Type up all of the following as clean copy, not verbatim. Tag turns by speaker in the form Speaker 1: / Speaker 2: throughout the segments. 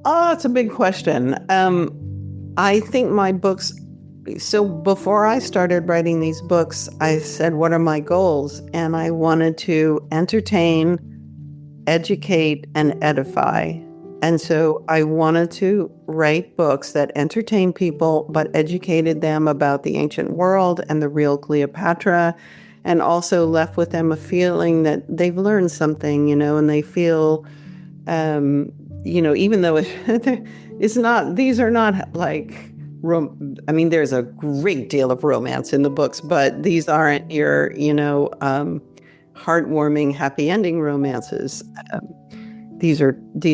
Speaker 1: Oh, it's a big question. I think my books. So before I started writing these books, I said, "What are my goals?" And I wanted to entertain, educate, and edify. And so I wanted to write books that entertain people, but educated them about the ancient world and the real Cleopatra, and also left with them a feeling that they've learned something, and they feel, um, even though it's not, these are not like, I mean, there's a great deal of romance in the books, but these aren't your, heartwarming, happy ending romances. These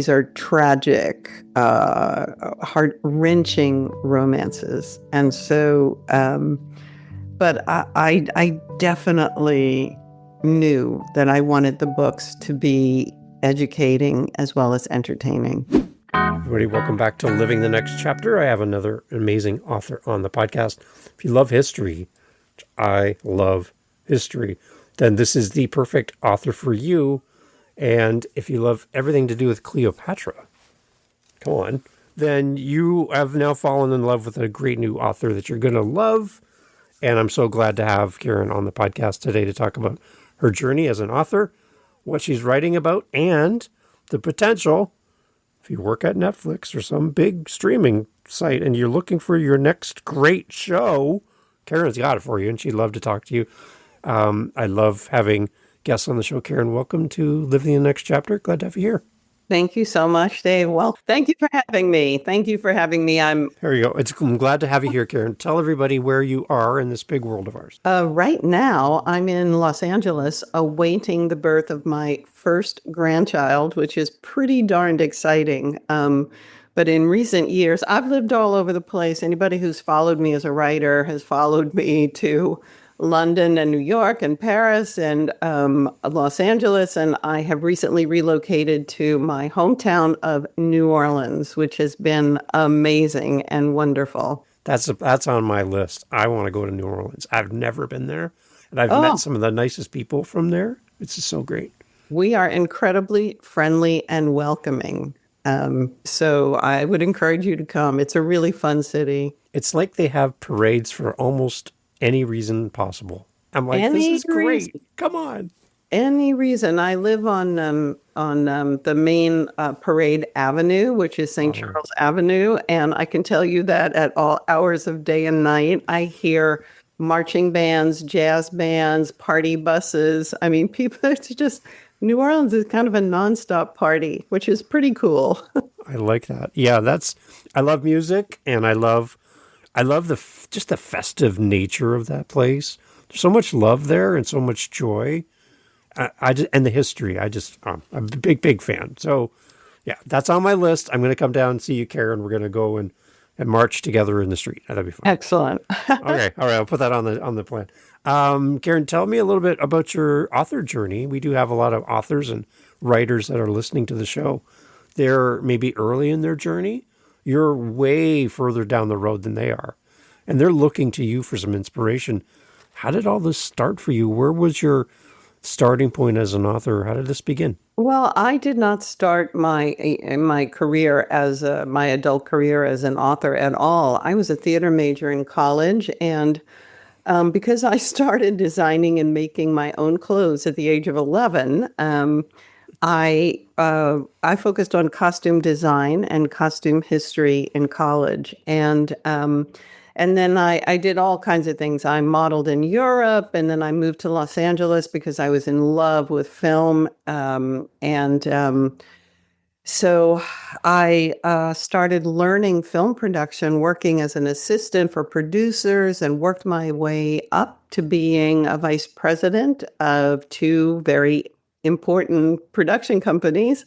Speaker 1: are tragic, heart-wrenching romances, and so. But I definitely knew that I wanted the books to be educating as well as entertaining.
Speaker 2: Everybody, welcome back to Living the Next Chapter. I have another amazing author on the podcast. If you love history, which I love history, then this is the perfect author for you. And if you love everything to do with Cleopatra, come on, then you have now fallen in love with a great new author that you're going to love. And I'm so glad to have Karen on the podcast today to talk about her journey as an author, what she's writing about, and the potential, if you work at Netflix or some big streaming site and you're looking for your next great show, Karen's got it for you, and she'd love to talk to you. I love having guests on the show. Karen, welcome to Living the Next Chapter. Glad to have you here.
Speaker 1: Thank you so much, Dave. Well, thank you for having me.
Speaker 2: There you go. I'm glad to have you here, Karen. Tell everybody where you are in this big world of ours.
Speaker 1: Right now, I'm in Los Angeles awaiting the birth of my first grandchild, which is pretty darned exciting. But in recent years, I've lived all over the place. Anybody who's followed me as a writer has followed me to London and New York and Paris and Los Angeles. And I have recently relocated to my hometown of New Orleans, which has been amazing and wonderful.
Speaker 2: That's on my list. I want to go to New Orleans. I've never been there, and I've met some of the nicest people from there. It's just so great.
Speaker 1: We are incredibly friendly and welcoming. So I would encourage you to come. It's a really fun city.
Speaker 2: It's like they have parades for almost any reason possible. I'm like, this is great. Come on.
Speaker 1: Any reason. I live on the main Parade Avenue, which is St. Charles Avenue, and I can tell you that at all hours of day and night, I hear marching bands, jazz bands, party buses. I mean, people. It's just New Orleans is kind of a nonstop party, which is pretty cool.
Speaker 2: I like that. Yeah, I love music, and I love just the festive nature of that place. There's so much love there and so much joy. And the history. I'm a big fan. So yeah, that's on my list. I'm going to come down and see you, Karen. We're going to go and march together in the street. That'd be fun.
Speaker 1: Excellent.
Speaker 2: Okay. All right. I'll put that on the plan. Karen, tell me a little bit about your author journey. We do have a lot of authors and writers that are listening to the show. They're maybe early in their journey. You're way further down the road than they are. And they're looking to you for some inspiration. How did all this start for you? Where was your starting point as an author? How did this begin?
Speaker 1: Well, I did not start my career my adult career as an author at all. I was a theater major in college, and because I started designing and making my own clothes at the age of 11, I focused on costume design and costume history in college, and then I did all kinds of things. I modeled in Europe, and then I moved to Los Angeles because I was in love with film, so I started learning film production, working as an assistant for producers, and worked my way up to being a vice president of two very important production companies.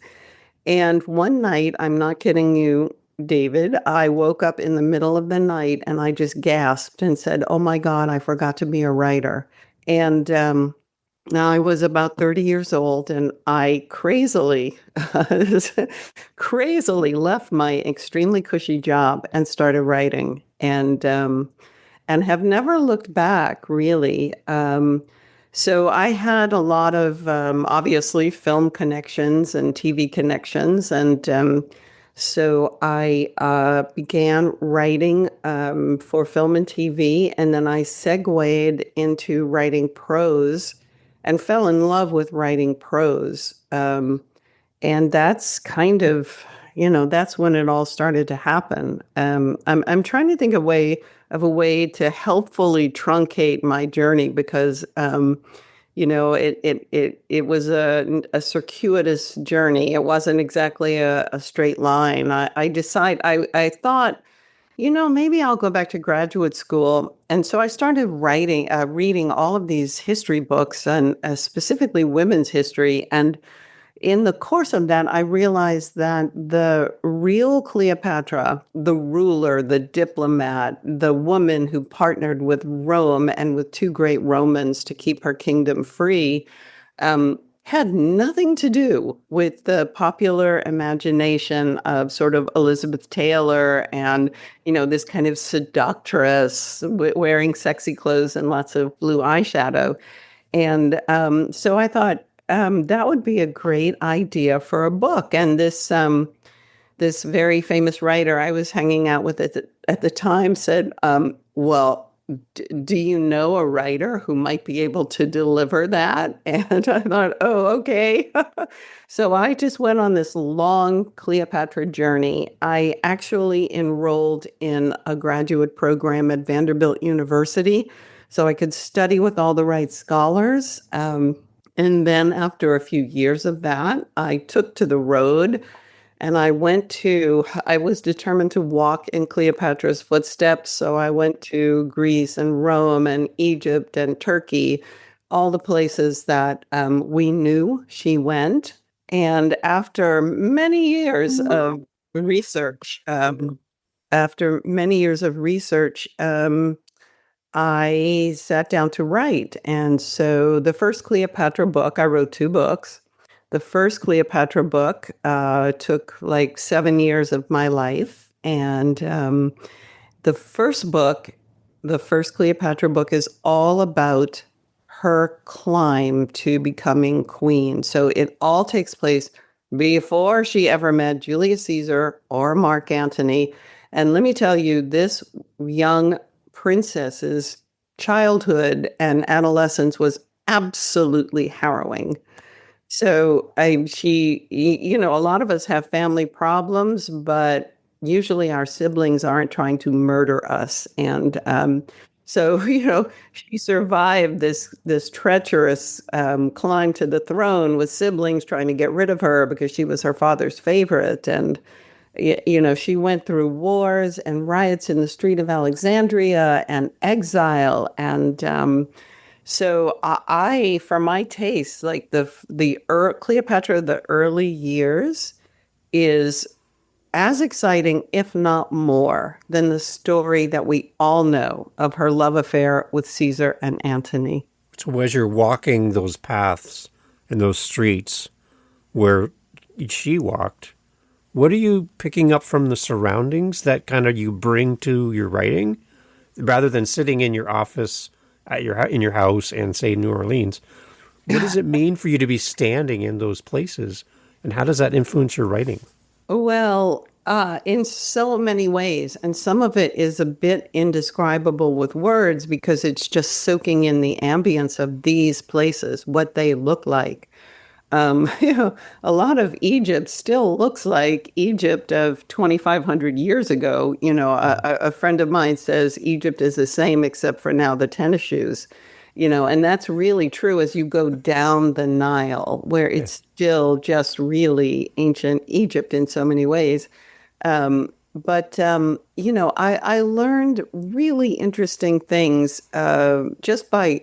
Speaker 1: And one night, I'm not kidding you, David, I woke up in the middle of the night and I just gasped and said, "Oh my God, I forgot to be a writer." And now I was about 30 years old, and I crazily left my extremely cushy job and started writing, and have never looked back, really. So I had a lot of, obviously, film connections and TV connections, and So I began writing for film and TV, and then I segued into writing prose and fell in love with writing prose. And that's kind of, that's when it all started to happen. I'm trying to think of a way to helpfully truncate my journey because it was a circuitous journey. It wasn't exactly a straight line. I thought, maybe I'll go back to graduate school. And so I started reading all of these history books and specifically women's history. And in the course of that, I realized that the real Cleopatra, the ruler, the diplomat, the woman who partnered with Rome and with two great Romans to keep her kingdom free, had nothing to do with the popular imagination of sort of Elizabeth Taylor and, this kind of seductress wearing sexy clothes and lots of blue eyeshadow. And so I thought that would be a great idea for a book. And this very famous writer I was hanging out with at the time said, "Well, do you know a writer who might be able to deliver that?" And I thought, "Oh, okay." So I just went on this long Cleopatra journey. I actually enrolled in a graduate program at Vanderbilt University so I could study with all the right scholars. And then after a few years of that, I took to the road and I was determined to walk in Cleopatra's footsteps. So I went to Greece and Rome and Egypt and Turkey, all the places that we knew she went. And research, after many years of research, I sat down to write. And so the first Cleopatra book, I wrote two books. The first Cleopatra book took like 7 years of my life. And the first book, the first Cleopatra book, is all about her climb to becoming queen. So it all takes place before she ever met Julius Caesar or Mark Antony. And let me tell you, this young princess's childhood and adolescence was absolutely harrowing. So a lot of us have family problems, but usually our siblings aren't trying to murder us. And so, she survived this treacherous climb to the throne with siblings trying to get rid of her because she was her father's favorite. And she went through wars and riots in the street of Alexandria and exile. And so for my taste, like Cleopatra, the early years is as exciting, if not more, than the story that we all know of her love affair with Caesar and Antony.
Speaker 2: So as you're walking those paths and those streets where she walked, what are you picking up from the surroundings that kind of you bring to your writing, rather than sitting in your office in your house and say New Orleans? What does it mean for you to be standing in those places, and how does that influence your writing?
Speaker 1: Well, in so many ways, and some of it is a bit indescribable with words because it's just soaking in the ambience of these places, what they look like. A lot of Egypt still looks like Egypt of 2,500 years ago. A friend of mine says Egypt is the same except for now the tennis shoes, and that's really true as you go down the Nile, where it's still just really ancient Egypt in so many ways. I learned really interesting things just by,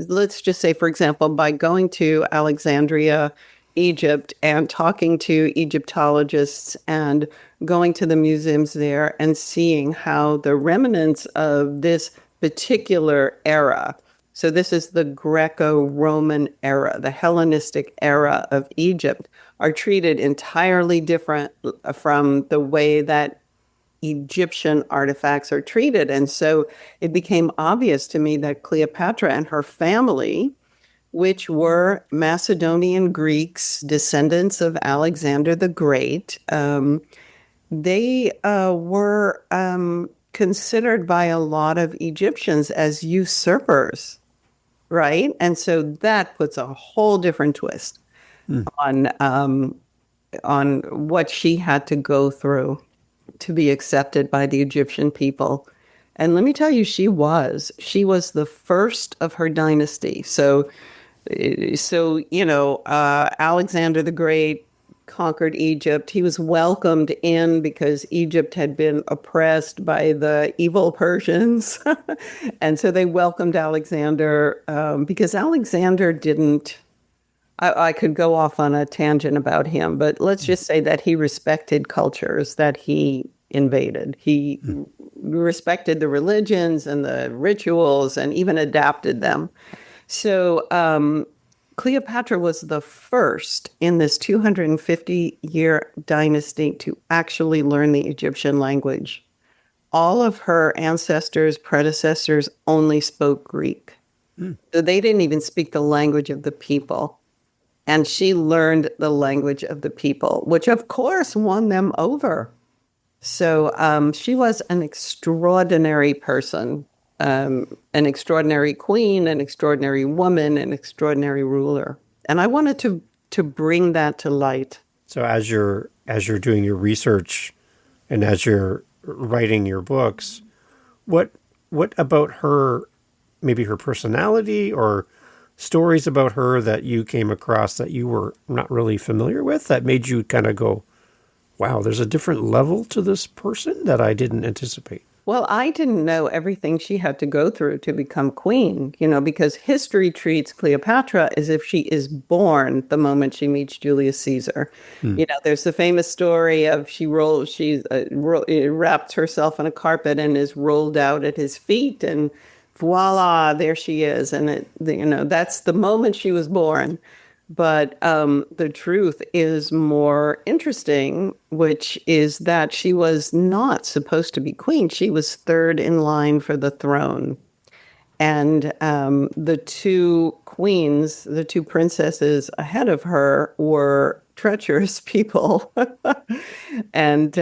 Speaker 1: let's just say, for example, by going to Alexandria, Egypt, and talking to Egyptologists and going to the museums there and seeing how the remnants of this particular era, so this is the Greco-Roman era, the Hellenistic era of Egypt, are treated entirely different from the way that Egyptian artifacts are treated. And so it became obvious to me that Cleopatra and her family, which were Macedonian Greeks, descendants of Alexander the Great, They were considered by a lot of Egyptians as usurpers, right? And so that puts a whole different twist on on what she had to go through to be accepted by the Egyptian people. And let me tell you, she was the first of her dynasty. Alexander the Great conquered Egypt. He was welcomed in because Egypt had been oppressed by the evil Persians. And so they welcomed Alexander because Alexander didn't. I could go off on a tangent about him, but let's just say that he respected cultures that he invaded. He respected the religions and the rituals and even adapted them. So Cleopatra was the first in this 250-year dynasty to actually learn the Egyptian language. All of her ancestors, predecessors only spoke Greek. So they didn't even speak the language of the people. And she learned the language of the people, which of course won them over. So she was an extraordinary person, an extraordinary queen, an extraordinary woman, an extraordinary ruler. And I wanted to bring that to light.
Speaker 2: So as you're doing your research and as you're writing your books, what about her, maybe her personality or stories about her that you came across that you were not really familiar with that made you kind of go, wow, there's a different level to this person that I didn't anticipate?
Speaker 1: Well, I didn't know everything she had to go through to become queen, because history treats Cleopatra as if she is born the moment she meets Julius Caesar. There's the famous story of she wrapped herself in a carpet and is rolled out at his feet, and voila, there she is. And that's the moment she was born. But the truth is more interesting, which is that she was not supposed to be queen. She was third in line for the throne. And the two queens, the two princesses ahead of her, were treacherous people. And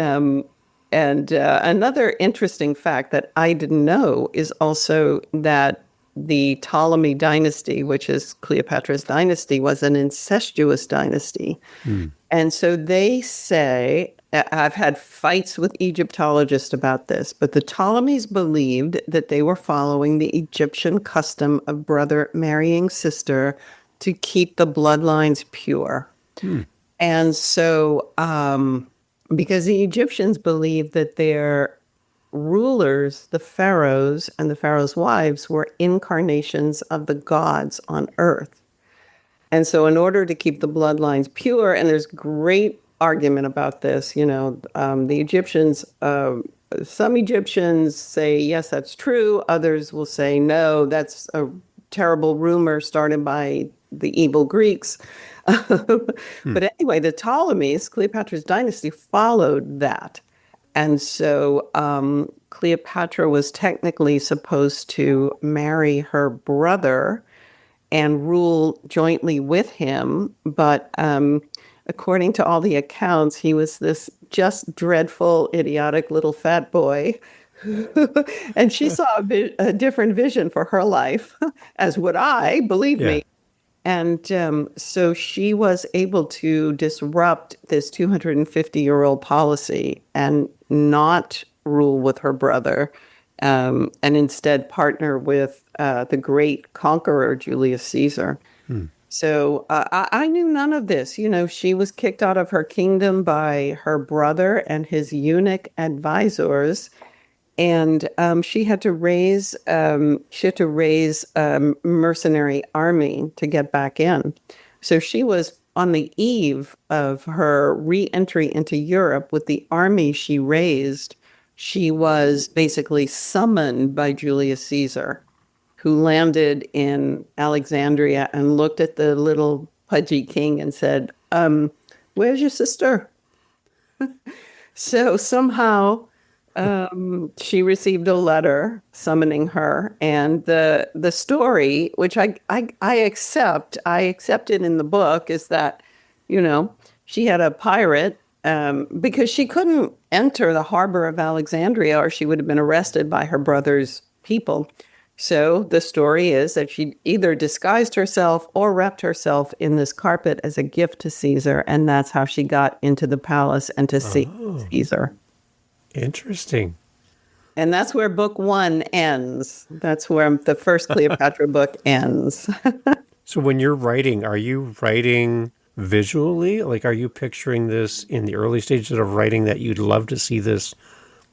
Speaker 1: another interesting fact that I didn't know is also that the Ptolemy dynasty, which is Cleopatra's dynasty, was an incestuous dynasty. And so they say, I've had fights with Egyptologists about this, but the Ptolemies believed that they were following the Egyptian custom of brother marrying sister to keep the bloodlines pure. And so, because the Egyptians believed that their rulers, the pharaohs and the pharaoh's wives, were incarnations of the gods on earth. And so in order to keep the bloodlines pure, and there's great argument about this, the Egyptians, some Egyptians say, yes, that's true. Others will say, no, that's a terrible rumor started by the evil Greeks. But anyway, the Ptolemies, Cleopatra's dynasty, followed that. And so Cleopatra was technically supposed to marry her brother and rule jointly with him. But according to all the accounts, he was this just dreadful, idiotic little fat boy. And she saw a different vision for her life, as would I, believe me. And so she was able to disrupt this 250-year-old policy and not rule with her brother, and instead partner with the great conqueror, Julius Caesar. So I knew none of this. She was kicked out of her kingdom by her brother and his eunuch advisors. And she had to raise a mercenary army to get back in. So she was on the eve of her re-entry into Europe with the army she raised. She was basically summoned by Julius Caesar, who landed in Alexandria and looked at the little pudgy king and said, "Where's your sister?" So somehow she received a letter summoning her, and the story, which I accept, I accepted in the book, is that she had a pirate because she couldn't enter the harbor of Alexandria or she would have been arrested by her brother's people. So the story is that she either disguised herself or wrapped herself in this carpet as a gift to Caesar, and that's how she got into the palace and to see Caesar.
Speaker 2: Interesting.
Speaker 1: And that's where book one ends. That's where the first Cleopatra book ends.
Speaker 2: So when you're writing, are you writing visually? Like, are you picturing this in the early stages of writing that you'd love to see this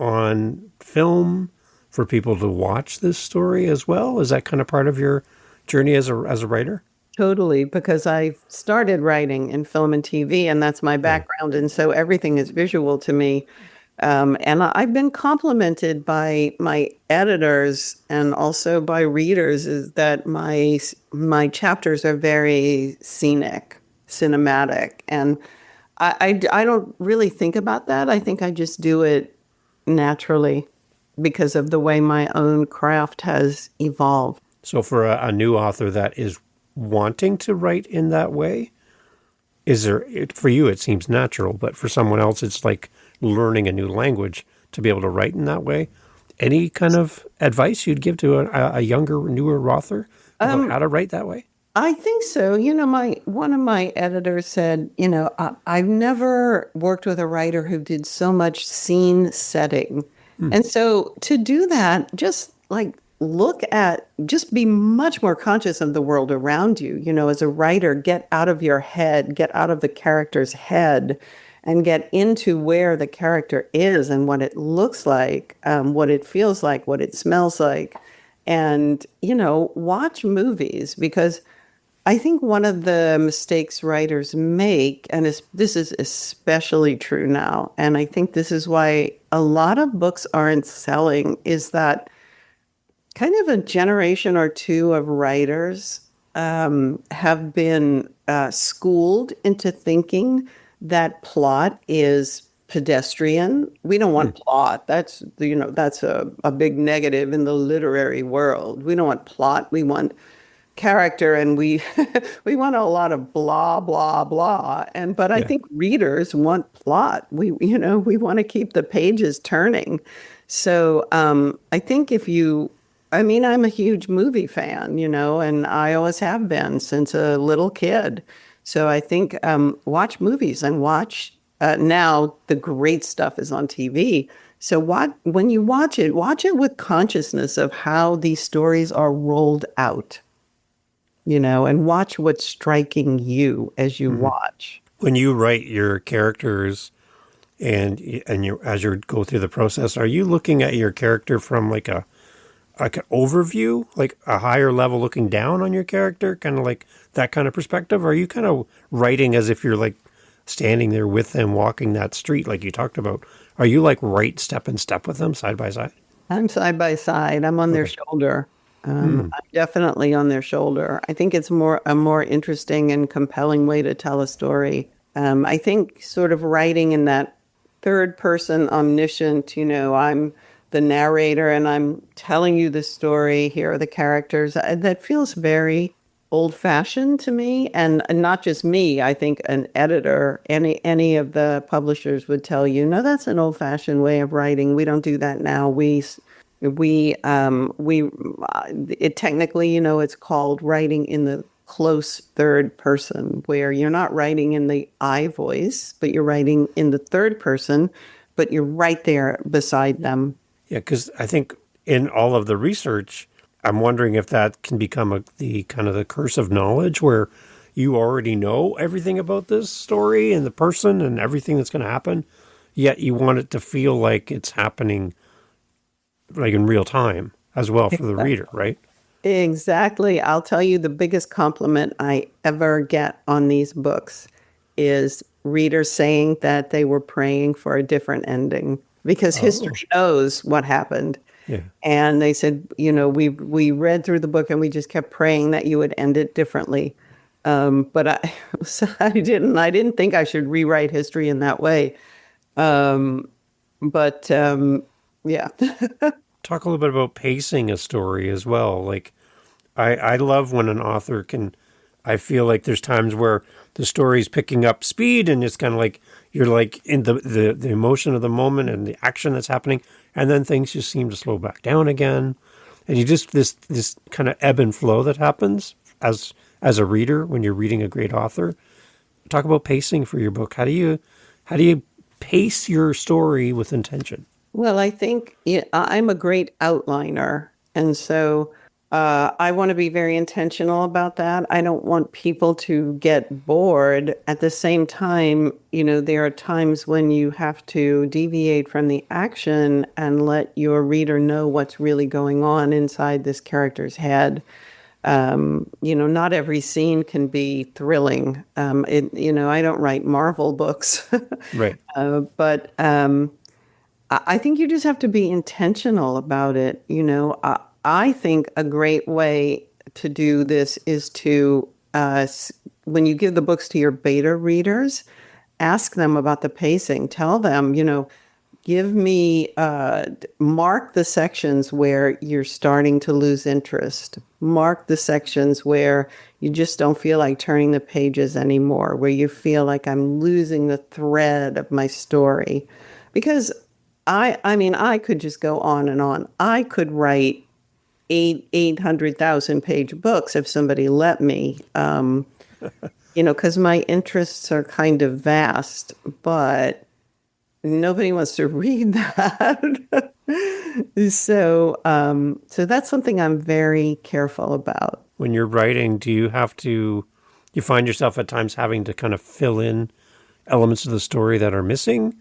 Speaker 2: on film for people to watch this story as well? Is that kind of part of your journey as a writer?
Speaker 1: Totally, because I started writing in film and TV, and that's my background. And so everything is visual to me. And I've been complimented by my editors and also by readers is that my chapters are very scenic, cinematic. And I don't really think about that. I think I just do it naturally because of the way my own craft has evolved.
Speaker 2: So for a new author that is wanting to write in that way, for you, it seems natural, but for someone else, it's like learning a new language to be able to write in that way. Any kind of advice you'd give to a younger, newer author about how to write that way?
Speaker 1: I think so. One of my editors said, I've never worked with a writer who did so much scene setting. And so to do that, just like just be much more conscious of the world around you. As a writer, get out of your head, get out of the character's head and get into where the character is and what it looks like, what it feels like, what it smells like. And, watch movies because I think one of the mistakes writers make, and this is especially true now, and I think this is why a lot of books aren't selling, is that kind of a generation or two of writers have been schooled into thinking that plot is pedestrian. We don't want plot. That's a big negative in the literary world. We don't want plot. We want character, and we we want a lot of blah blah blah. But I think readers want plot. We want to keep the pages turning. So I think I'm a huge movie fan, and I always have been since a little kid. So I think watch movies and watch now the great stuff is on TV. So when you watch it with consciousness of how these stories are rolled out, and watch what's striking you as you watch.
Speaker 2: When you write your characters and as you go through the process, are you looking at your character from like an overview, like a higher level looking down on your character, kind of like that kind of perspective? Or are you kind of writing as if you're like standing there with them walking that street like you talked about? Are you like right step in step with them side by side?
Speaker 1: I'm side by side. I'm on their shoulder. I'm definitely on their shoulder. I think it's a more interesting and compelling way to tell a story. I think sort of writing in that third person omniscient, I'm the narrator and I'm telling you the story. Here are the characters. That feels very old-fashioned to me, and not just me. I think an editor, any of the publishers would tell you, no, that's an old-fashioned way of writing. We don't do that now. It technically, it's called writing in the close third person, where you're not writing in the I voice, but you're writing in the third person, but you're right there beside them.
Speaker 2: Yeah, because I think in all of the research, I'm wondering if that can become the kind of the curse of knowledge, where you already know everything about this story and the person and everything that's going to happen, yet you want it to feel like it's happening like in real time as well for the reader, right?
Speaker 1: Exactly. I'll tell you the biggest compliment I ever get on these books is readers saying that they were praying for a different ending because history knows what happened.
Speaker 2: Yeah.
Speaker 1: And they said, we read through the book and we just kept praying that you would end it differently. But I didn't think I should rewrite history in that way. Yeah.
Speaker 2: Talk a little bit about pacing a story as well. Like, I love when an author I feel like there's times where the story's picking up speed and it's kind of like You're like in the emotion of the moment and the action that's happening, and then things just seem to slow back down again, and you just this kind of ebb and flow that happens as a reader when you're reading a great author. Talk about pacing for your book. How do you pace your story with intention?
Speaker 1: Well, I think I'm a great outliner. And so I want to be very intentional about that. I don't want people to get bored. At the same time, there are times when you have to deviate from the action and let your reader know what's really going on inside this character's head. Not every scene can be thrilling. I don't write Marvel books,
Speaker 2: Right.
Speaker 1: but I think you just have to be intentional about it. I think a great way to do this is to, when you give the books to your beta readers, ask them about the pacing. Tell them, give me, mark the sections where you're starting to lose interest. Mark the sections where you just don't feel like turning the pages anymore, where you feel like I'm losing the thread of my story. Because I mean, I could just go on and on. I could write 800,000 page books if somebody let me, because my interests are kind of vast, but nobody wants to read that. So that's something I'm very careful about.
Speaker 2: When you're writing, you find yourself at times having to kind of fill in elements of the story that are missing,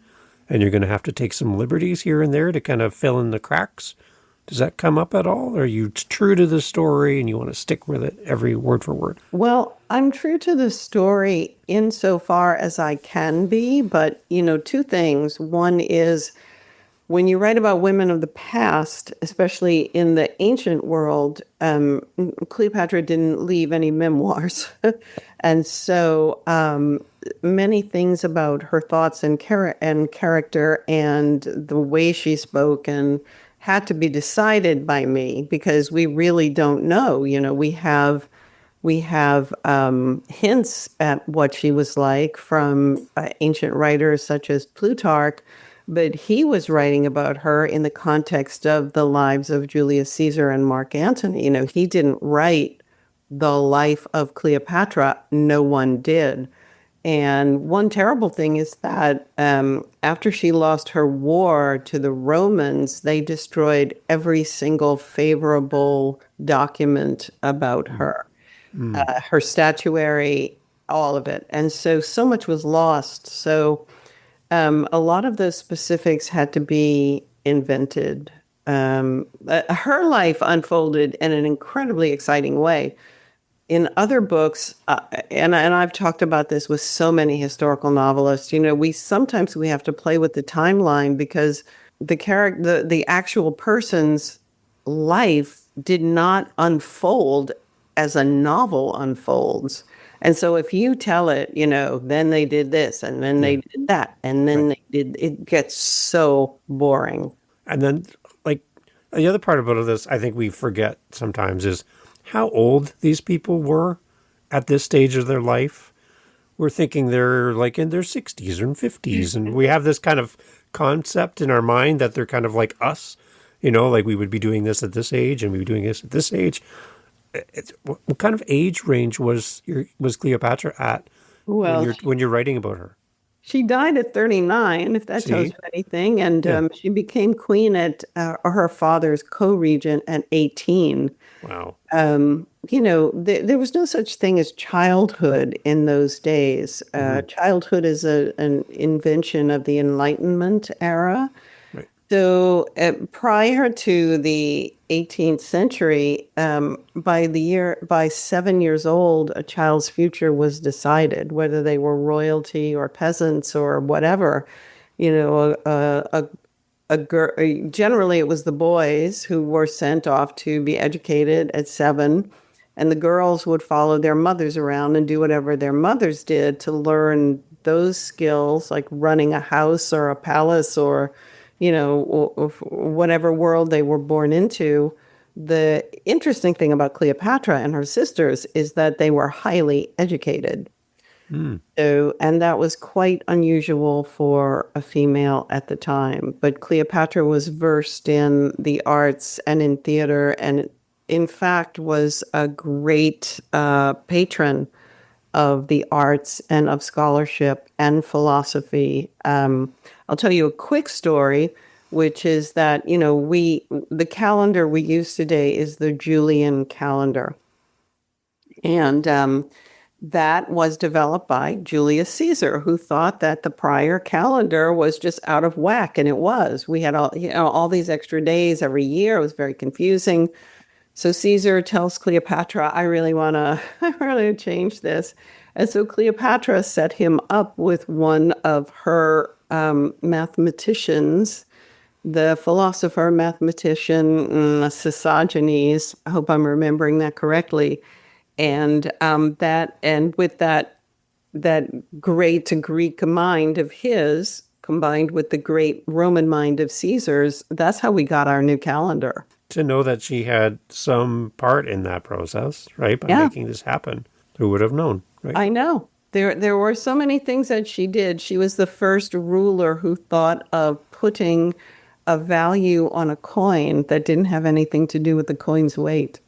Speaker 2: and you're going to have to take some liberties here and there to kind of fill in the cracks? Does that come up at all? Or are you true to the story and you want to stick with it every word for word?
Speaker 1: Well, I'm true to the story insofar as I can be, but two things. One is when you write about women of the past, especially in the ancient world, Cleopatra didn't leave any memoirs. And so many things about her thoughts and character and the way she spoke and had to be decided by me because we really don't know. We have hints at what she was like from ancient writers such as Plutarch, but he was writing about her in the context of the lives of Julius Caesar and Mark Antony. He didn't write the life of Cleopatra. No one did. And one terrible thing is that after she lost her war to the Romans, they destroyed every single favorable document about her, her statuary, all of it. And so much was lost. So a lot of those specifics had to be invented. Her life unfolded in an incredibly exciting way. In other books, and I've talked about this with so many historical novelists, we have to play with the timeline because the actual person's life did not unfold as a novel unfolds. And so if you tell it, then they did this and then they did that and then it gets so boring.
Speaker 2: And then, like, the other part about this, I think we forget sometimes is how old these people were at this stage of their life. We're thinking they're like in their 60s and 50s. And we have this kind of concept in our mind that they're kind of like us, like we would be doing this at this age and we would be doing this at this age. What kind of age range was Cleopatra at when you're writing about her?
Speaker 1: She died at 39, if that tells you anything. And she became queen at her father's co-regent at 18.
Speaker 2: Wow.
Speaker 1: There was no such thing as childhood in those days. Childhood is an invention of the Enlightenment era.
Speaker 2: Right.
Speaker 1: So prior to the 18th century, by 7 years old, a child's future was decided, whether they were royalty or peasants or whatever. Generally it was the boys who were sent off to be educated at 7, and the girls would follow their mothers around and do whatever their mothers did to learn those skills, like running a house or a palace or or whatever world they were born into. The interesting thing about Cleopatra and her sisters is that they were highly educated. So, and that was quite unusual for a female at the time. But Cleopatra was versed in the arts and in theater, and in fact was a great patron of the arts and of scholarship and philosophy. I'll tell you a quick story, which is that, the calendar we use today is the Julian calendar. And that was developed by Julius Caesar, who thought that the prior calendar was just out of whack, and it was. We had all these extra days every year. It was very confusing. So Caesar tells Cleopatra, I really want to change this. And so Cleopatra set him up with one of her mathematicians, the philosopher, mathematician, Sosigenes. I hope I'm remembering that correctly. And with that great Greek mind of his, combined with the great Roman mind of Caesar's, that's how we got our new calendar.
Speaker 2: To know that she had some part in that process, right? By
Speaker 1: Yeah.
Speaker 2: making this happen. Who would have known, right?
Speaker 1: I know. There were so many things that she did. She was the first ruler who thought of putting a value on a coin that didn't have anything to do with the coin's weight.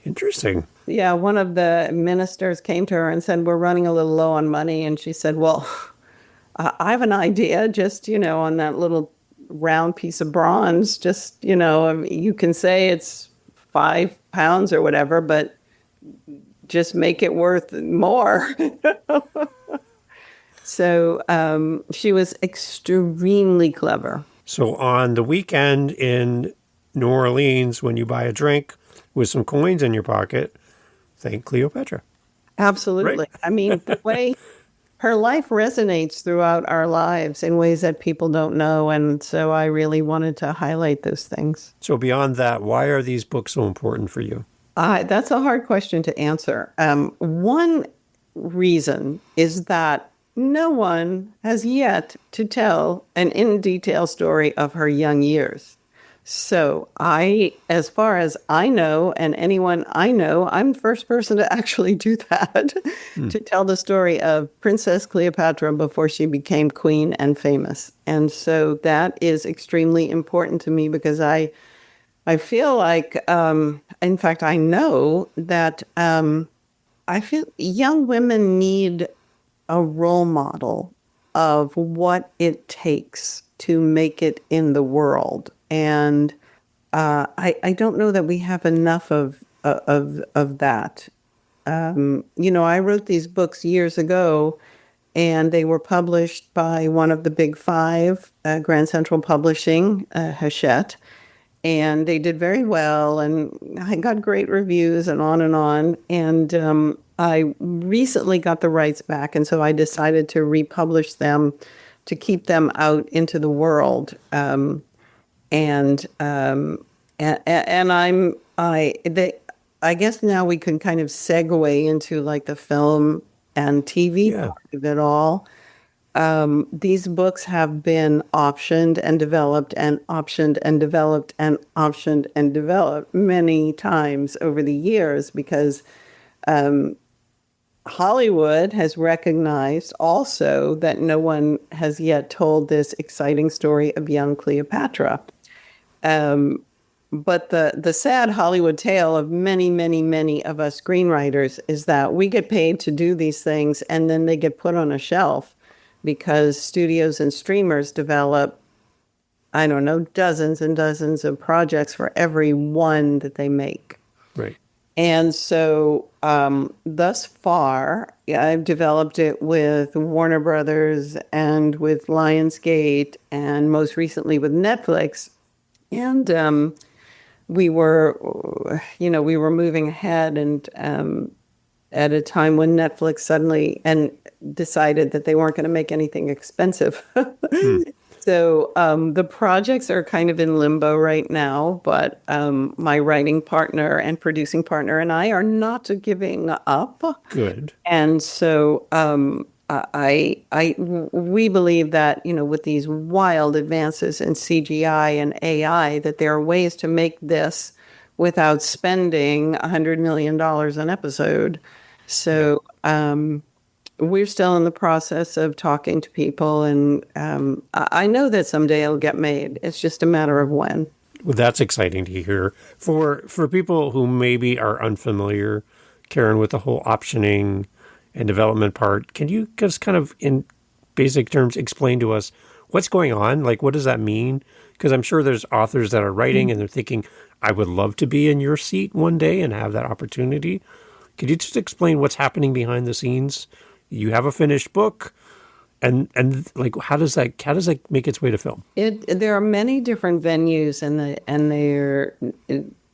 Speaker 2: Interesting.
Speaker 1: Yeah, one of the ministers came to her and said, we're running a little low on money. And she said, well, I have an idea, just, on that little round piece of bronze, just, you can say it's 5 pounds or whatever, but just make it worth more. So she was extremely clever.
Speaker 2: So on the weekend in New Orleans, when you buy a drink with some coins in your pocket, thank Cleopatra.
Speaker 1: Absolutely.
Speaker 2: Right.
Speaker 1: I mean, the way her life resonates throughout our lives in ways that people don't know. And so I really wanted to highlight those things.
Speaker 2: So beyond that, why are these books so important for you?
Speaker 1: That's a hard question to answer. One reason is that no one has yet to tell an in detail story of her young years. So as far as I know, and anyone I know, I'm the first person to actually do that, to tell the story of Princess Cleopatra before she became queen and famous. And so that is extremely important to me because I feel like, in fact, I know that I feel young women need a role model of what it takes to make it in the world. And I don't know that we have enough of that. I wrote these books years ago, and they were published by one of the big five, Grand Central Publishing, Hachette. And they did very well, and I got great reviews and on and on. And I recently got the rights back, and so I decided to republish them to keep them out into the world. I guess now we can kind of segue into like the film and TV
Speaker 2: Yeah.
Speaker 1: part of it all. These books have been optioned and developed and optioned and developed and optioned and developed many times over the years because Hollywood has recognized also that no one has yet told this exciting story of young Cleopatra. But the sad Hollywood tale of many, many, many of us screenwriters is that we get paid to do these things and then they get put on a shelf because studios and streamers develop, I don't know, dozens and dozens of projects for every one that they make.
Speaker 2: Right.
Speaker 1: And so thus far, I've developed it with Warner Brothers and with Lionsgate and most recently with Netflix. And we were moving ahead and at a time when Netflix suddenly decided that they weren't going to make anything expensive. So the projects are kind of in limbo right now, but my writing partner and producing partner and I are not giving up.
Speaker 2: Good.
Speaker 1: And so we believe that, with these wild advances in CGI and AI, that there are ways to make this without spending $100 million an episode. So we're still in the process of talking to people, and I know that someday it'll get made. It's just a matter of when.
Speaker 2: Well, that's exciting to hear. For people who maybe are unfamiliar, Karen, with the whole optioning and development part, can you just kind of, in basic terms, explain to us what's going on? Like, what does that mean? Because I'm sure there's authors that are writing and they're thinking, I would love to be in your seat one day and have that opportunity. Could you just explain what's happening behind the scenes? You have a finished book, and like how does that make its way to film?
Speaker 1: There are many different venues, and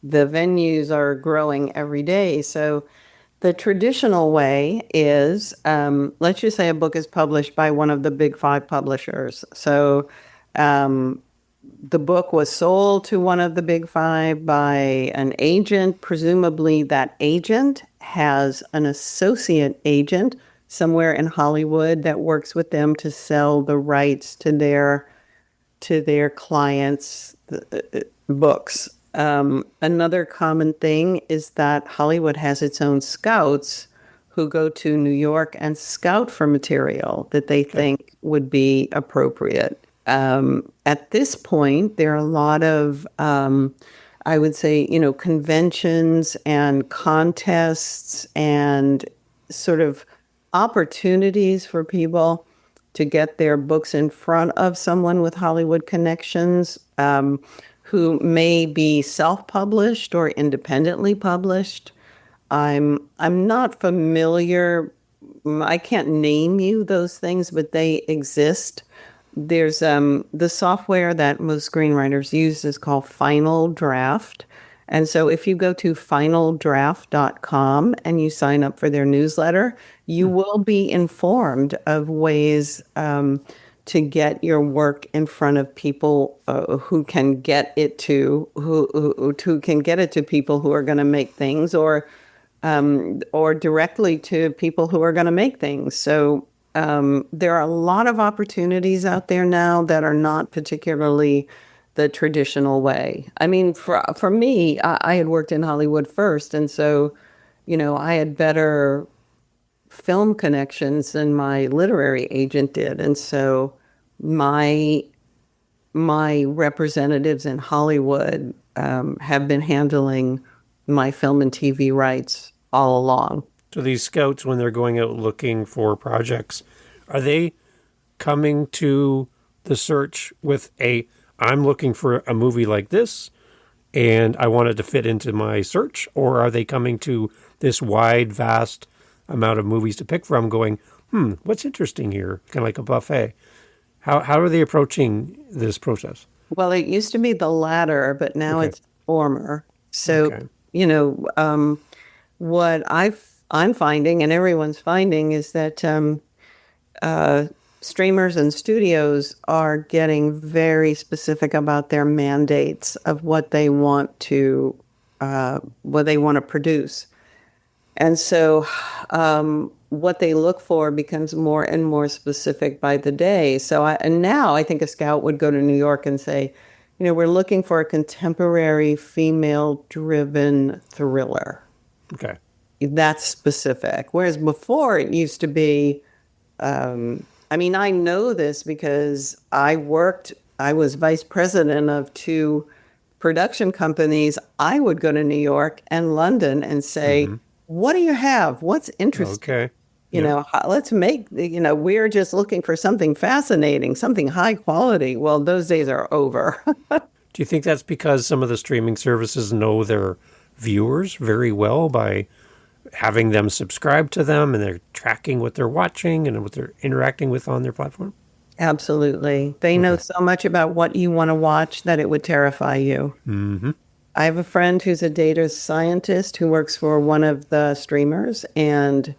Speaker 1: the venues are growing every day. So the traditional way is, let's just say a book is published by one of the big five publishers. So the book was sold to one of the big five by an agent. Presumably, that agent has an associate agent somewhere in Hollywood that works with them to sell the rights to their clients' books. Another common thing is that Hollywood has its own scouts who go to New York and scout for material that they think would be appropriate. At this point, there are a lot of, I would say, conventions and contests and sort of opportunities for people to get their books in front of someone with Hollywood connections, who may be self-published or independently published. I'm not familiar. I can't name you those things, but they exist. There's the software that most screenwriters use is called Final Draft. And so if you go to finaldraft.com and you sign up for their newsletter, you will be informed of ways to get your work in front of people who can get it to who can get it to people who are going to make things, or directly to people who are going to make things. So there are a lot of opportunities out there now that are not particularly the traditional way. I mean, for me, I had worked in Hollywood first, and so, I had better film connections than my literary agent did, and so my representatives in Hollywood have been handling my film and TV rights all along.
Speaker 2: So these scouts, when they're going out looking for projects, are they coming to the search with I'm looking for a movie like this, and I want it to fit into my search? Or are they coming to this wide, vast amount of movies to pick from going, what's interesting here? Kind of like a buffet. How are they approaching this process?
Speaker 1: Well, it used to be the latter, but now it's former. So, what I'm finding, and everyone's finding, is that streamers and studios are getting very specific about their mandates of what they want to produce, and so what they look for becomes more and more specific by the day. So now I think a scout would go to New York and say, we're looking for a contemporary female-driven thriller.
Speaker 2: Okay.
Speaker 1: That's specific. Whereas before it used to be, I know this because I was vice president of two production companies. I would go to New York and London and say, what do you have? What's interesting?
Speaker 2: Okay.
Speaker 1: Let's make, we're just looking for something fascinating, something high quality. Well, those days are over.
Speaker 2: Do you think that's because some of the streaming services know their viewers very well by having them subscribe to them, and they're tracking what they're watching and what they're interacting with on their platform?
Speaker 1: Absolutely. They know so much about what you want to watch that it would terrify you.
Speaker 2: Mm-hmm.
Speaker 1: I have a friend who's a data scientist who works for one of the streamers, and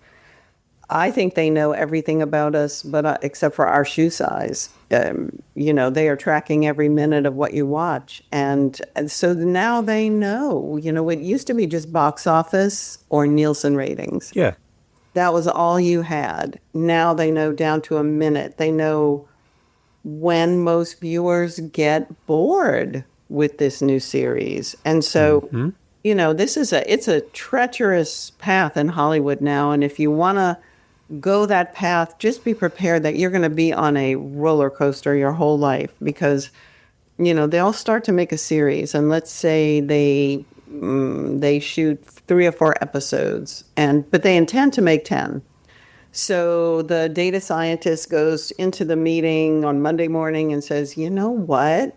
Speaker 1: I think they know everything about us, but except for our shoe size. They are tracking every minute of what you watch. And so now they know, it used to be just box office or Nielsen ratings.
Speaker 2: Yeah.
Speaker 1: That was all you had. Now they know down to a minute. They know when most viewers get bored with this new series. And so, it's a treacherous path in Hollywood now. And if you want to go that path, just be prepared that you're going to be on a roller coaster your whole life, because they'll start to make a series, and let's say they shoot 3 or 4 episodes, but they intend to make 10. So the data scientist goes into the meeting on Monday morning and says, you know what?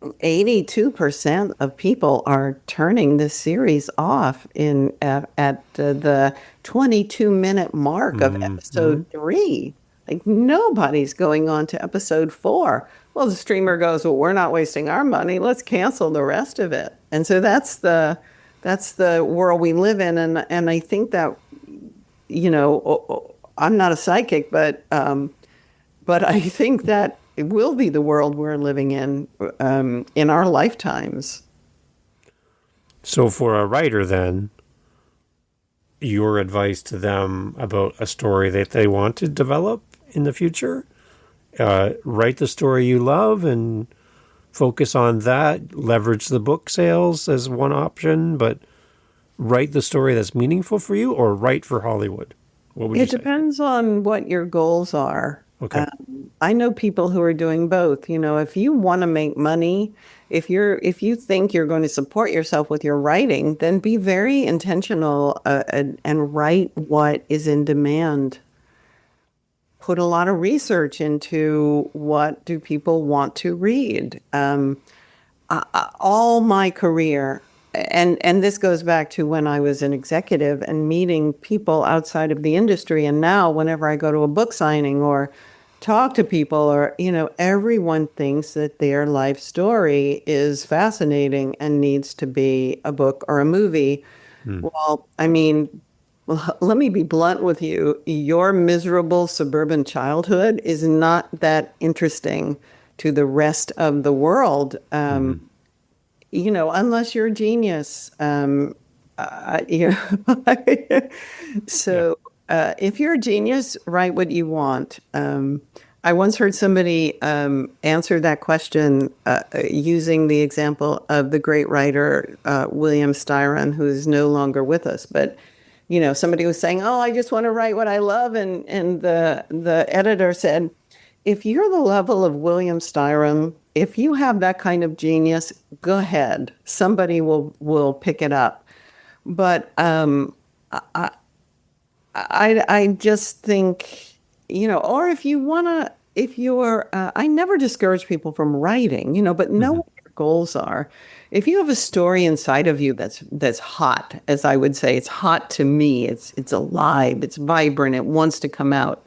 Speaker 1: 82% of people are turning this series off at the 22-minute mark of episode 3. Like, nobody's going on to episode 4. Well, the streamer goes, well, we're not wasting our money. Let's cancel the rest of it. And so that's the world we live in. And I think that, I'm not a psychic, but I think that it will be the world we're living in our lifetimes.
Speaker 2: So for a writer, then, your advice to them about a story that they want to develop in the future, write the story you love and focus on that, leverage the book sales as one option, but write the story that's meaningful for you, or write for Hollywood? What would you say?
Speaker 1: It depends on what your goals are.
Speaker 2: Okay.
Speaker 1: I know people who are doing both. If you want to make money, if you think you're going to support yourself with your writing, then be very intentional and write what is in demand. Put a lot of research into what do people want to read. All my career, and this goes back to when I was an executive and meeting people outside of the industry, and now whenever I go to a book signing or talk to people, or everyone thinks that their life story is fascinating and needs to be a book or a movie. Well, I mean, let me be blunt with you. Your miserable suburban childhood is not that interesting to the rest of the world, unless you're a genius. So if you're a genius, write what you want. I once heard somebody answer that question using the example of the great writer William Styron, who is no longer with us. But somebody was saying, "Oh, I just want to write what I love," and the editor said, "If you're the level of William Styron, if you have that kind of genius, go ahead. Somebody will pick it up." But I just think, or if I never discourage people from writing, but know what your goals are. If you have a story inside of you that's hot, as I would say, it's hot to me, it's alive, it's vibrant, it wants to come out.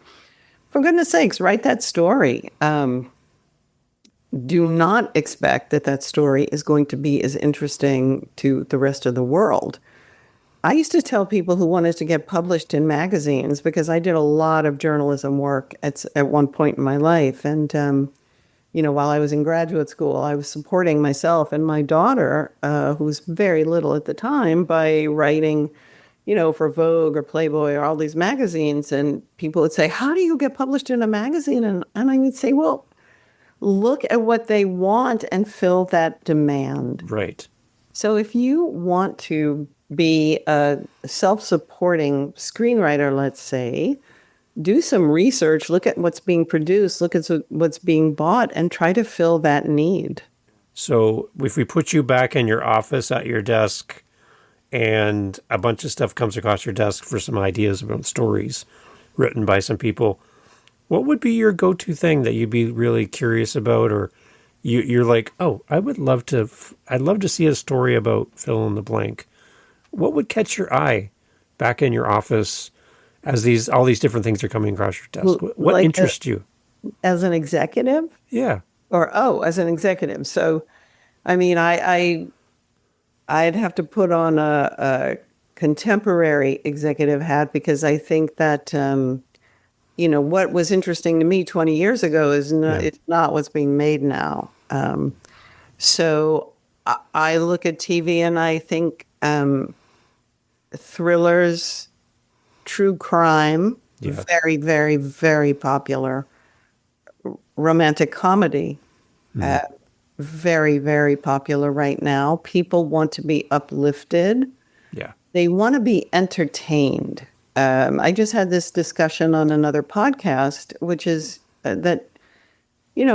Speaker 1: For goodness sakes, write that story. Do not expect that story is going to be as interesting to the rest of the world. I used to tell people who wanted to get published in magazines, because I did a lot of journalism work at one point in my life. And, while I was in graduate school, I was supporting myself and my daughter, who was very little at the time, by writing, for Vogue or Playboy or all these magazines. And people would say, how do you get published in a magazine? And I would say, well, look at what they want and fill that demand.
Speaker 2: Right.
Speaker 1: So if you want to be a self-supporting screenwriter, let's say, do some research, look at what's being produced, look at what's being bought, and try to fill that need.
Speaker 2: So if we put you back in your office at your desk and a bunch of stuff comes across your desk for some ideas about stories written by some people, what would be your go-to thing that you'd be really curious about, or you're like, oh, I'd love to see a story about fill in the blank? What would catch your eye back in your office as all these different things are coming across your desk? What
Speaker 1: Like
Speaker 2: interests you?
Speaker 1: As an executive?
Speaker 2: Yeah.
Speaker 1: As an executive. So, I mean, I'd have to put on a contemporary executive hat, because I think that, what was interesting to me 20 years ago is it's not what's being made now. So I look at TV and I think thrillers, true crime, very, very, very popular. Romantic comedy, very, very popular right now. People want to be uplifted.
Speaker 2: Yeah.
Speaker 1: They want to be entertained. I just had this discussion on another podcast, which is that,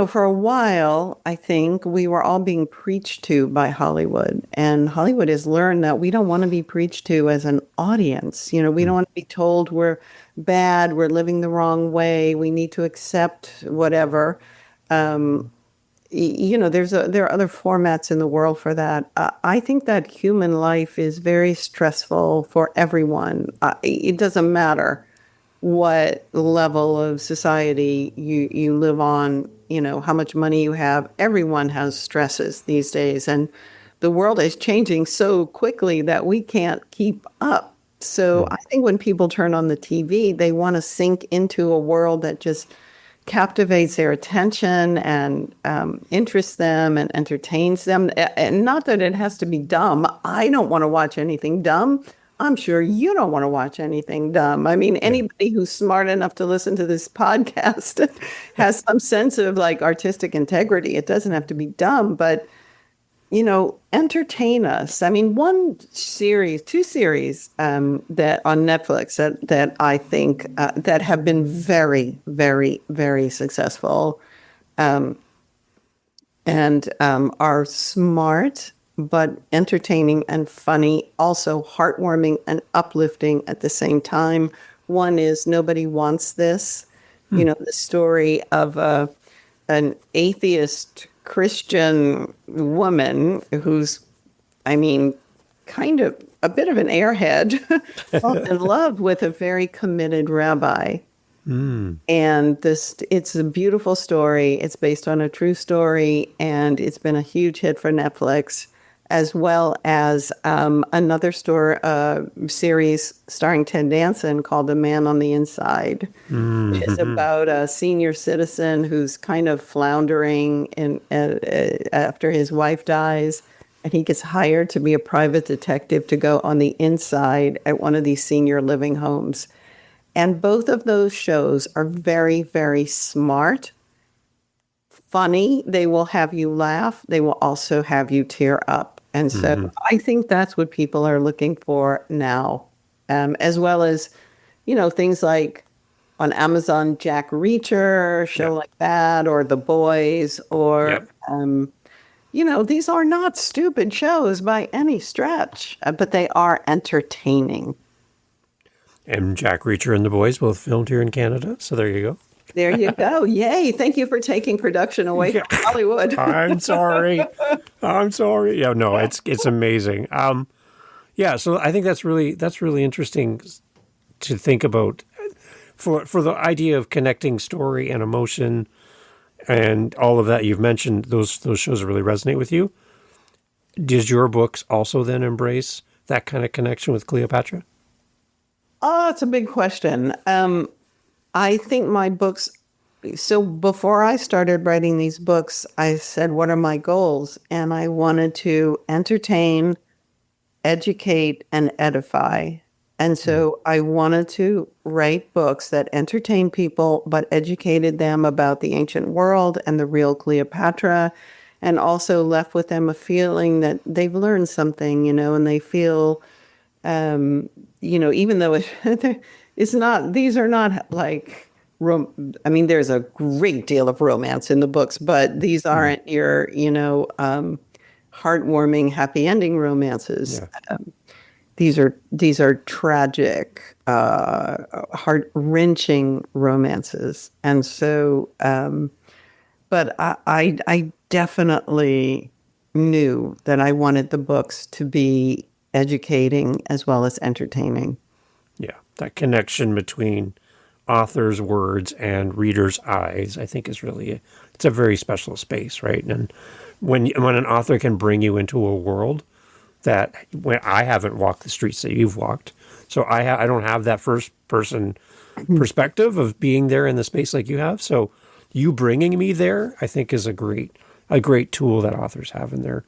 Speaker 1: for a while, I think we were all being preached to by Hollywood. And Hollywood has learned that we don't want to be preached to as an audience. We don't want to be told we're bad, we're living the wrong way, we need to accept whatever. There are other formats in the world for that. I think that human life is very stressful for everyone. It doesn't matter what level of society you live on, how much money you have. Everyone has stresses these days, and the world is changing so quickly that we can't keep up. So I think when people turn on the TV, they want to sink into a world that just captivates their attention and interests them and entertains them. And not that it has to be dumb. I don't want to watch anything dumb. I'm sure you don't want to watch anything dumb. I mean, anybody who's smart enough to listen to this podcast has some sense of like artistic integrity. It doesn't have to be dumb, but entertain us. I mean, two series that on Netflix that I think that have been very, very, very successful, and are smart but entertaining and funny, also heartwarming and uplifting at the same time. One is Nobody Wants This, the story of an atheist Christian woman who's, kind of a bit of an airhead, falls in love with a very committed rabbi. And it's a beautiful story. It's based on a true story, and it's been a huge hit for Netflix, as well as another series starring Ted Danson called The Man on the Inside, which is about a senior citizen who's kind of floundering after his wife dies, and he gets hired to be a private detective to go on the inside at one of these senior living homes. And both of those shows are very, very smart, funny. They will have you laugh. They will also have you tear up. And so I think that's what people are looking for now, as well as, things like on Amazon, Jack Reacher, show like that, or The Boys, or, these are not stupid shows by any stretch, but they are entertaining.
Speaker 2: And Jack Reacher and The Boys both filmed here in Canada, so there you go.
Speaker 1: There you go. Yay. Thank you for taking production away from Hollywood.
Speaker 2: I'm sorry. Yeah, no, it's amazing. So I think that's really interesting to think about for the idea of connecting story and emotion and all of that you've mentioned. Those shows really resonate with you. Does your books also then embrace that kind of connection with Cleopatra?
Speaker 1: Oh, it's a big question. I think my books, so before I started writing these books, I said, what are my goals? And I wanted to entertain, educate, and edify. And so I wanted to write books that entertain people, but educated them about the ancient world and the real Cleopatra, and also left with them a feeling that they've learned something, and they feel, even though it's not, these are not like, there's a great deal of romance in the books, but these aren't your, heartwarming, happy ending romances.
Speaker 2: Yeah.
Speaker 1: These are tragic, heart-wrenching romances. And so, but I definitely knew that I wanted the books to be educating as well as entertaining.
Speaker 2: Yeah, that connection between author's words and reader's eyes, I think, is really it's a very special space, right? And when an author can bring you into a world that when I haven't walked the streets that you've walked, so I don't have that first person perspective of being there in the space like you have. So you bringing me there, I think, is a great tool that authors have in their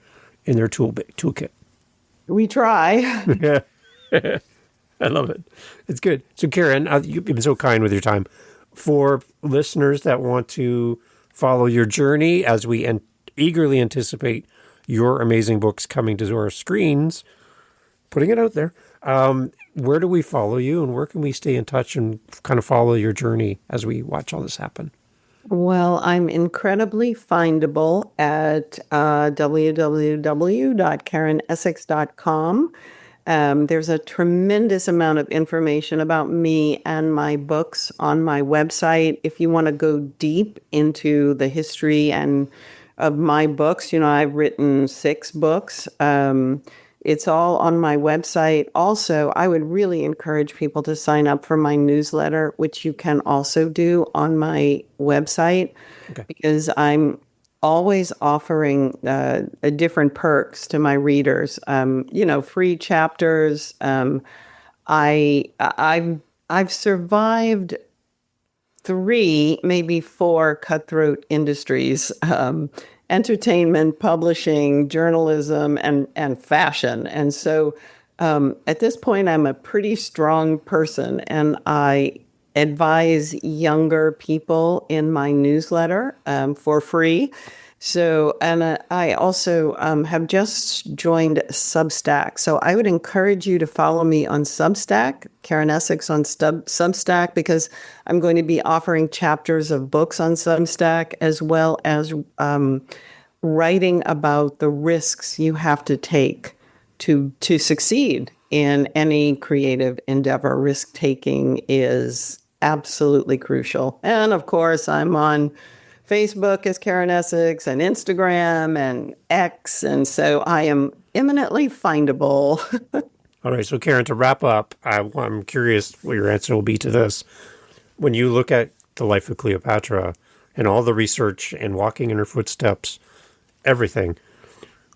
Speaker 2: toolkit.
Speaker 1: We try.
Speaker 2: Yeah. I love it. It's good. So, Karen, you've been so kind with your time. For listeners that want to follow your journey as we eagerly anticipate your amazing books coming to our screens, putting it out there. Where do we follow you, and where can we stay in touch and kind of follow your journey as we watch all this happen?
Speaker 1: Well, I'm incredibly findable at www.karenessex.com. There's a tremendous amount of information about me and my books on my website. If you want to go deep into the history and of my books, I've written 6 books. It's all on my website. Also, I would really encourage people to sign up for my newsletter, which you can also do on my website, because I'm always offering different perks to my readers. Free chapters. I've survived 3, maybe 4 cutthroat industries: entertainment, publishing, journalism, and fashion. And so at this point, I'm a pretty strong person, and I advise younger people in my newsletter for free. So, and I also have just joined Substack. So I would encourage you to follow me on Substack, Karen Essex on Substack, because I'm going to be offering chapters of books on Substack, as well as writing about the risks you have to take to succeed in any creative endeavor. Risk taking is absolutely crucial. And of course, I'm on Facebook as Karen Essex, and Instagram and X. And so I am eminently findable.
Speaker 2: All right. So, Karen, to wrap up, I'm curious what your answer will be to this. When you look at the life of Cleopatra and all the research and walking in her footsteps, everything,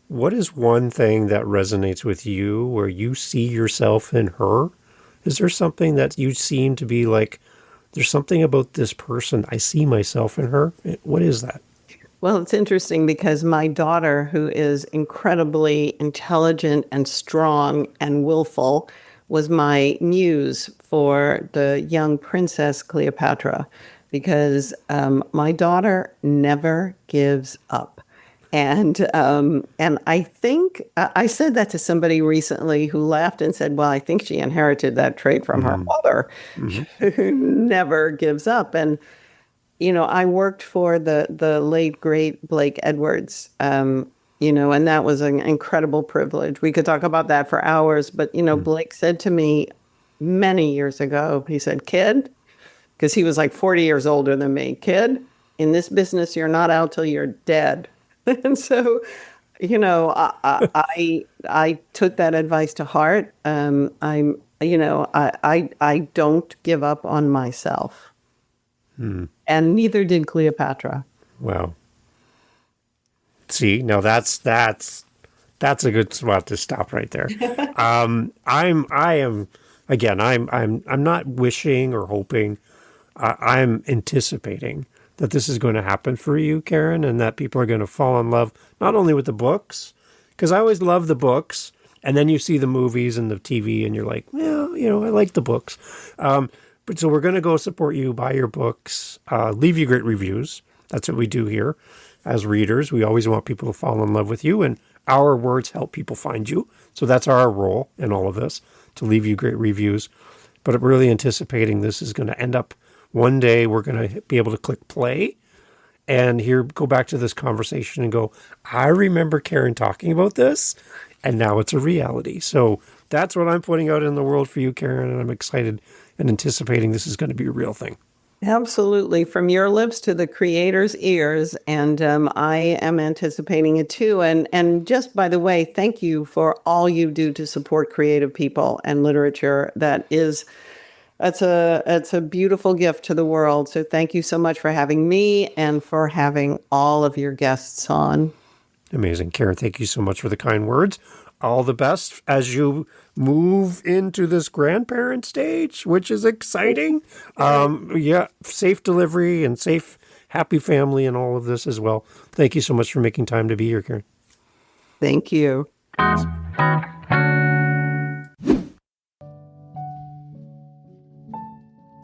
Speaker 2: what is one thing that resonates with you where you see yourself in her? Is there something that you seem to be like, there's something about this person, I see myself in her? What is that?
Speaker 1: Well, it's interesting because my daughter, who is incredibly intelligent and strong and willful, was my muse for the young princess Cleopatra, because my daughter never gives up. And I think I said that to somebody recently who laughed and said, well, I think she inherited that trait from her mother, who never gives up. And, I worked for the late, great Blake Edwards, and that was an incredible privilege. We could talk about that for hours. But, Blake said to me many years ago, he said, kid, because he was like 40 years older than me, kid, in this business, you're not out till you're dead. And so, I took that advice to heart. I don't give up on myself, and neither did Cleopatra.
Speaker 2: Wow. See, now that's a good spot to stop right there. I'm not wishing or hoping. I'm anticipating that this is going to happen for you, Karen, and that people are going to fall in love, not only with the books, because I always love the books, and then you see the movies and the TV, and you're like, well, I like the books. But so we're going to go support you, buy your books, leave you great reviews. That's what we do here as readers. We always want people to fall in love with you, and our words help people find you. So that's our role in all of this, to leave you great reviews. But I'm really anticipating this is going to end up one day we're going to be able to click play and go back to this conversation and go, I remember Karen talking about this, and now it's a reality. So that's what I'm putting out in the world for you, Karen, and I'm excited and anticipating this is going to be a real thing.
Speaker 1: Absolutely. From your lips to the creator's ears. And I am anticipating it too. And just by the way, thank you for all you do to support creative people and literature. It's a beautiful gift to the world. So thank you so much for having me and for having all of your guests on.
Speaker 2: Amazing. Karen, thank you so much for the kind words. All the best as you move into this grandparent stage, which is exciting. Safe delivery and safe, happy family and all of this as well. Thank you so much for making time to be here, Karen.
Speaker 1: Thank you.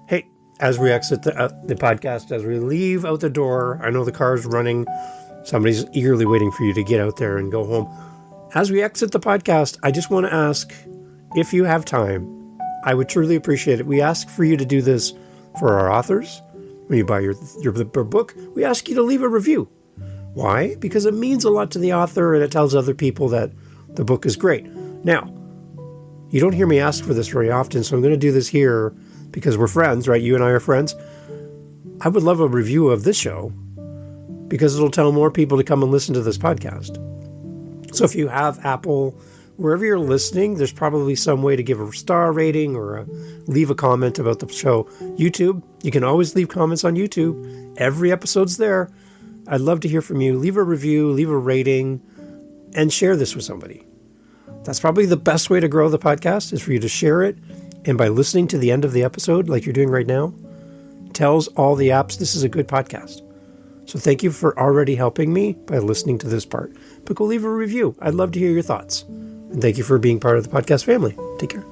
Speaker 2: Hey, as we exit the podcast, as we leave out the door, I know the car's running. Somebody's eagerly waiting for you to get out there and go home. As we exit the podcast, I just want to ask, if you have time, I would truly appreciate it. We ask for you to do this for our authors. When you buy your book, we ask you to leave a review. Why? Because it means a lot to the author and it tells other people that the book is great. Now, you don't hear me ask for this very often, so I'm going to do this here because we're friends, right? You and I are friends. I would love a review of this show because it'll tell more people to come and listen to this podcast. So if you have Apple, wherever you're listening, there's probably some way to give a star rating or leave a comment about the show. YouTube, you can always leave comments on YouTube. Every episode's there. I'd love to hear from you. Leave a review, leave a rating, and share this with somebody. That's probably the best way to grow the podcast is for you to share it. And by listening to the end of the episode, like you're doing right now, tells all the apps this is a good podcast. So thank you for already helping me by listening to this part. But go leave a review. I'd love to hear your thoughts. And thank you for being part of the podcast family. Take care.